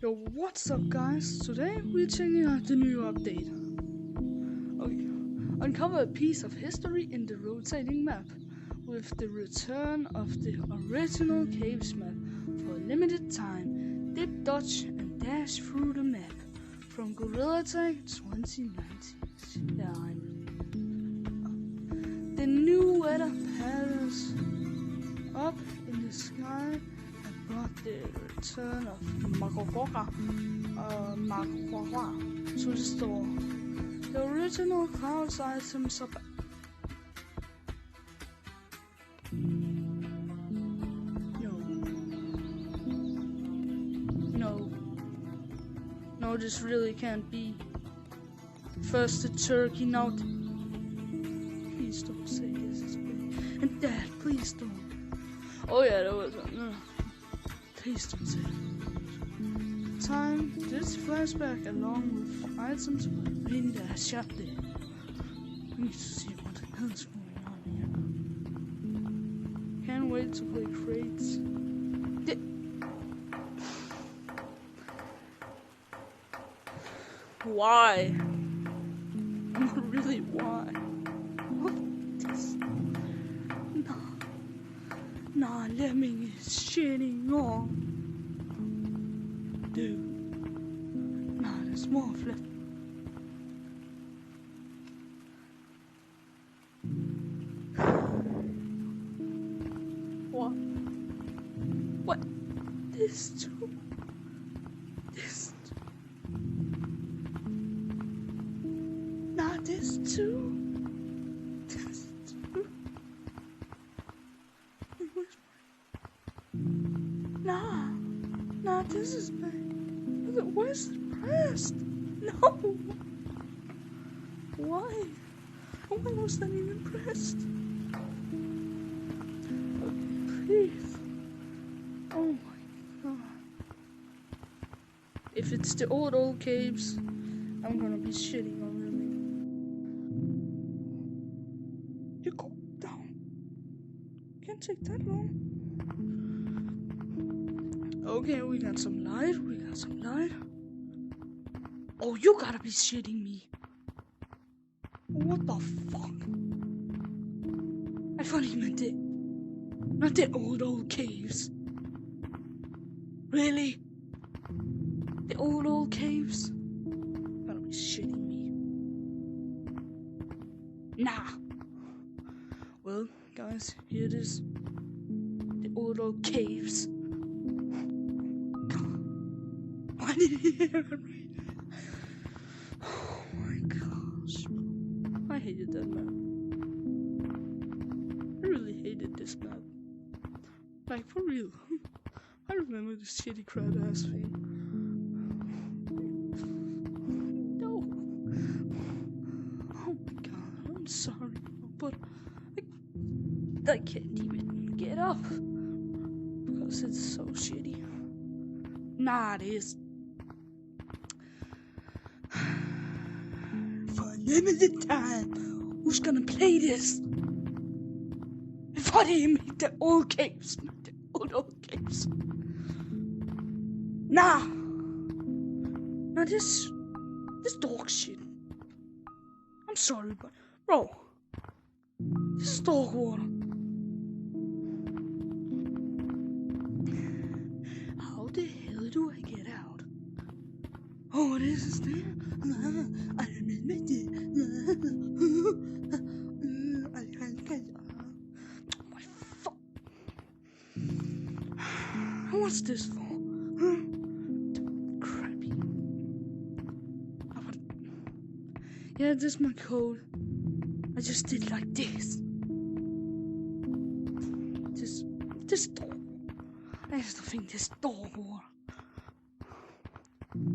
Yo, what's up guys? Today we're checking out the new update. Okay, uncover a piece of history in the rotating map with the return of the original caves map for a limited time. Dip, dodge and dash through the map from Gorilla Tag 2019. Yeah, I know. The new weather patterns up in the sky brought the return of Magogora to the store. The original clouds items are back. No, this really can't be. First the turkey, now please don't say this is big. And Dad, please don't. Oh yeah, that was no. Please don't say it. Time this flashback along with items for the lady that I shot there. I need to see what the hell is going on here. Can't wait to play crates. Why? Really, why? What this? Nah, Lemming is shitting on. Dude. Nah, there's more flip. What? What? This too? This too? Nah, this too? This too? Nah, this is bad. Where's the rest? No! Why? Why was that even pressed? Okay, please. Oh my god. If it's the old caves, I'm gonna be shitting on them. You go down. Can't take that long. Okay, we got some light. Oh, you gotta be shitting me. What the fuck? I thought he meant it. Not the old caves. Really? The old caves? You gotta be shitting me. Nah. Well, guys, here it is. The old caves. Why did he hear it right? Oh my gosh. I hated that map. I really hated this map. Like, for real. I remember this shitty crab ass thing. No. Oh my god, I'm sorry, but I can't even get up. Because it's so shitty. Nah, it is. Limited time. Who's gonna play this? Why do you make the old caves? The old caves. Nah, this dog shit. I'm sorry, but bro, this is dog water. How the hell do I get out? Oh, this is there. I remember it. My fuck. What's this for? Huh? Crappy. Yeah, this is my code. I just did like this. This dog. I just think this dog war.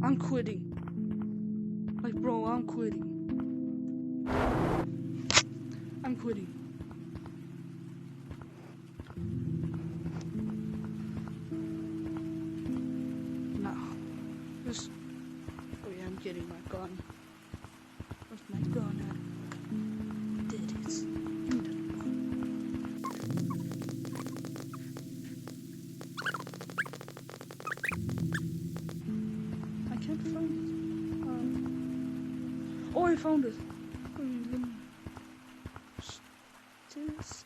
I'm quitting. Like, bro, I'm quitting. No. Just. Oh yeah, I'm getting my gun. Where's my gun at? There it is. Give me that gun. Oh, I found it. Let me... This.